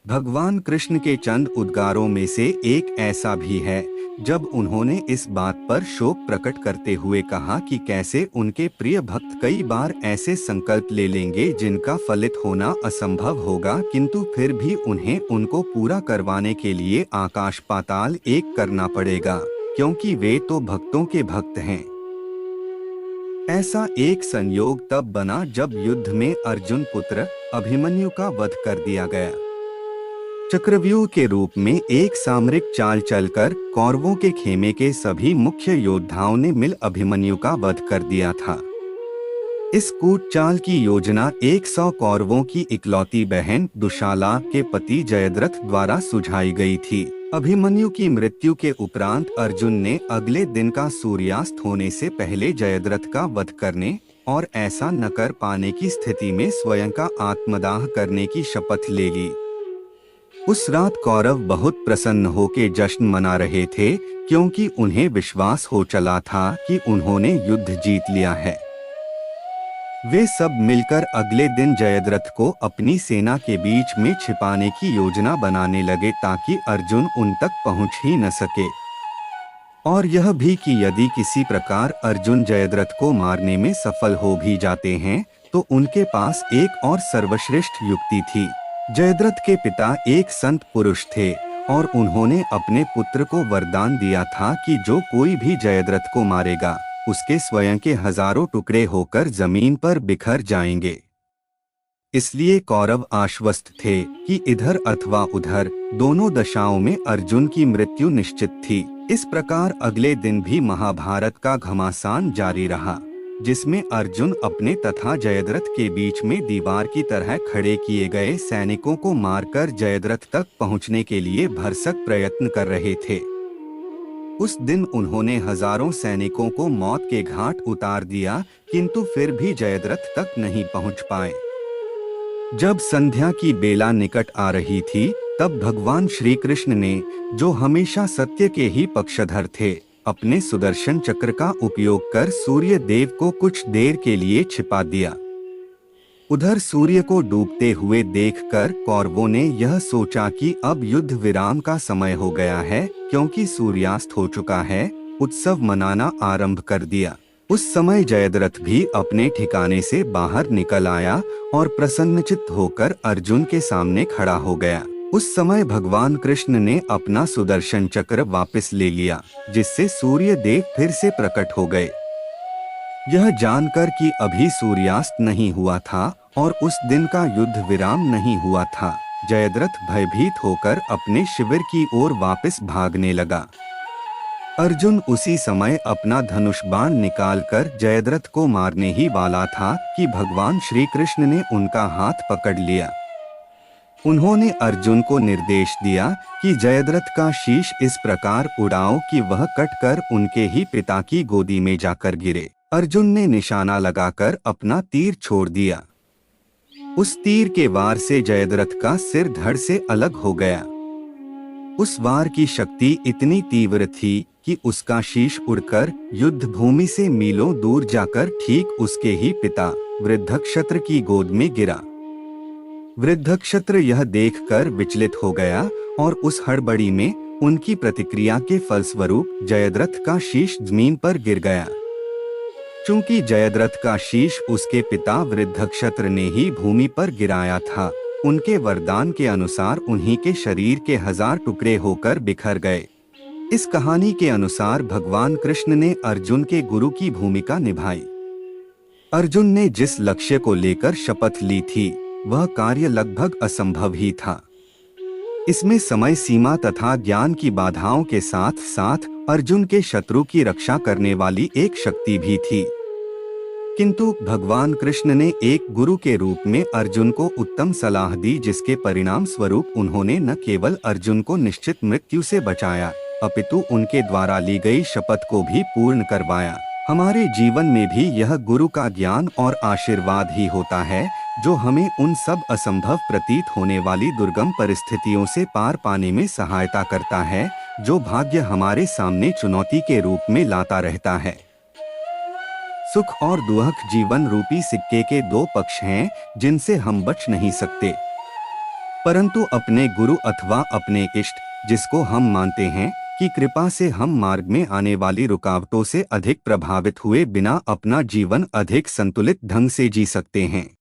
भगवान कृष्ण के चंद उद्गारों में से एक ऐसा भी है जब उन्होंने इस बात पर शोक प्रकट करते हुए कहा कि कैसे उनके प्रिय भक्त कई बार ऐसे संकल्प ले लेंगे जिनका फलित होना असंभव होगा, किंतु फिर भी उन्हें उनको पूरा करवाने के लिए आकाश पाताल एक करना पड़ेगा, क्योंकि वे तो भक्तों के भक्त हैं। ऐसा एक संयोग तब बना जब युद्ध में अर्जुन पुत्र अभिमन्यु का वध कर दिया गया। चक्रव्यूह के रूप में एक सामरिक चाल चलकर कौरवों के खेमे के सभी मुख्य योद्धाओं ने मिल अभिमन्यु का वध कर दिया था। इस कूट चाल की योजना 100 कौरवों की इकलौती बहन दुशाला के पति जयद्रथ द्वारा सुझाई गई थी। अभिमन्यु की मृत्यु के उपरांत अर्जुन ने अगले दिन का सूर्यास्त होने से पहले जयद्रथ का वध करने और ऐसा न कर पाने की स्थिति में स्वयं का आत्मदाह करने की शपथ ले ली। उस रात कौरव बहुत प्रसन्न होकर जश्न मना रहे थे, क्योंकि उन्हें विश्वास हो चला था कि उन्होंने युद्ध जीत लिया है। वे सब मिलकर अगले दिन जयद्रथ को अपनी सेना के बीच में छिपाने की योजना बनाने लगे ताकि अर्जुन उन तक पहुंच ही न सके, और यह भी कि यदि किसी प्रकार अर्जुन जयद्रथ को मारने में सफल हो भी जाते हैं तो उनके पास एक और सर्वश्रेष्ठ युक्ति थी। जयद्रथ के पिता एक संत पुरुष थे और उन्होंने अपने पुत्र को वरदान दिया था कि जो कोई भी जयद्रथ को मारेगा उसके स्वयं के हजारों टुकड़े होकर जमीन पर बिखर जाएंगे। इसलिए कौरव आश्वस्त थे कि इधर अथवा उधर दोनों दशाओं में अर्जुन की मृत्यु निश्चित थी। इस प्रकार अगले दिन भी महाभारत का घमासान जारी रहा, जिसमें अर्जुन अपने तथा जयद्रथ के बीच में दीवार की तरह खड़े किए गए सैनिकों को मारकर जयद्रथ तक पहुंचने के लिए भरसक प्रयत्न कर रहे थे। उस दिन उन्होंने हजारों सैनिकों को मौत के घाट उतार दिया, किंतु फिर भी जयद्रथ तक नहीं पहुंच पाए। जब संध्या की बेला निकट आ रही थी तब भगवान श्री कृष्ण ने, जो हमेशा सत्य के ही पक्षधर थे, अपने सुदर्शन चक्र का उपयोग कर सूर्य देव को कुछ देर के लिए छिपा दिया। उधर सूर्य को डूबते हुए देखकर कौरवों ने यह सोचा कि अब युद्ध विराम का समय हो गया है, क्योंकि सूर्यास्त हो चुका है। उत्सव मनाना आरंभ कर दिया। उस समय जयद्रथ भी अपने ठिकाने से बाहर निकल आया और प्रसन्नचित्त होकर अर्जुन के सामने खड़ा हो गया। उस समय भगवान कृष्ण ने अपना सुदर्शन चक्र वापस ले लिया, जिससे सूर्य देव फिर से प्रकट हो गए। यह जानकर कि अभी सूर्यास्त नहीं हुआ था और उस दिन का युद्ध विराम नहीं हुआ था, जयद्रथ भयभीत होकर अपने शिविर की ओर वापस भागने लगा। अर्जुन उसी समय अपना धनुष बाण निकालकर जयद्रथ को मारने ही वाला था कि भगवान श्री कृष्ण ने उनका हाथ पकड़ लिया। उन्होंने अर्जुन को निर्देश दिया कि जयद्रथ का शीश इस प्रकार उड़ाओ कि वह कटकर उनके ही पिता की गोदी में जाकर गिरे। अर्जुन ने निशाना लगाकर अपना तीर छोड़ दिया। उस तीर के वार से जयद्रथ का सिर धड़ से अलग हो गया। उस वार की शक्ति इतनी तीव्र थी कि उसका शीश उड़कर युद्ध भूमि से मीलों दूर जाकर ठीक उसके ही पिता वृद्धक्षत्र की गोद में गिरा। वृद्धक्षत्र यह देखकर विचलित हो गया और उस हड़बड़ी में उनकी प्रतिक्रिया के फलस्वरूप जयद्रथ का शीश जमीन पर गिर गया। चूंकि जयद्रथ का शीश उसके पिता वृद्धक्षत्र ने ही भूमि पर गिराया था, उनके वरदान के अनुसार उन्हीं के शरीर के 1000 टुकड़े होकर बिखर गए। इस कहानी के अनुसार भगवान कृष्ण ने अर्जुन के गुरु की भूमिका निभाई। अर्जुन ने जिस लक्ष्य को लेकर शपथ ली थी वह कार्य लगभग असंभव ही था। इसमें समय सीमा तथा ज्ञान की बाधाओं के साथ साथ अर्जुन के शत्रु की रक्षा करने वाली एक शक्ति भी थी। किंतु भगवान कृष्ण ने एक गुरु के रूप में अर्जुन को उत्तम सलाह दी, जिसके परिणाम स्वरूप उन्होंने न केवल अर्जुन को निश्चित मृत्यु से बचाया, अपितु उनके द्वारा ली गई शपथ को भी पूर्ण करवाया। हमारे जीवन में भी यह गुरु का ज्ञान और आशीर्वाद ही होता है जो हमें उन सब असंभव प्रतीत होने वाली दुर्गम परिस्थितियों से पार पाने में सहायता करता है जो भाग्य हमारे सामने चुनौती के रूप में लाता रहता है। सुख और दुख जीवन रूपी सिक्के के दो पक्ष हैं जिनसे हम बच नहीं सकते। परंतु अपने गुरु अथवा अपने इष्ट, जिसको हम मानते हैं, की कृपा से हम मार्ग में आने वाली रुकावटों से अधिक प्रभावित हुए बिना अपना जीवन अधिक संतुलित ढंग से जी सकते हैं।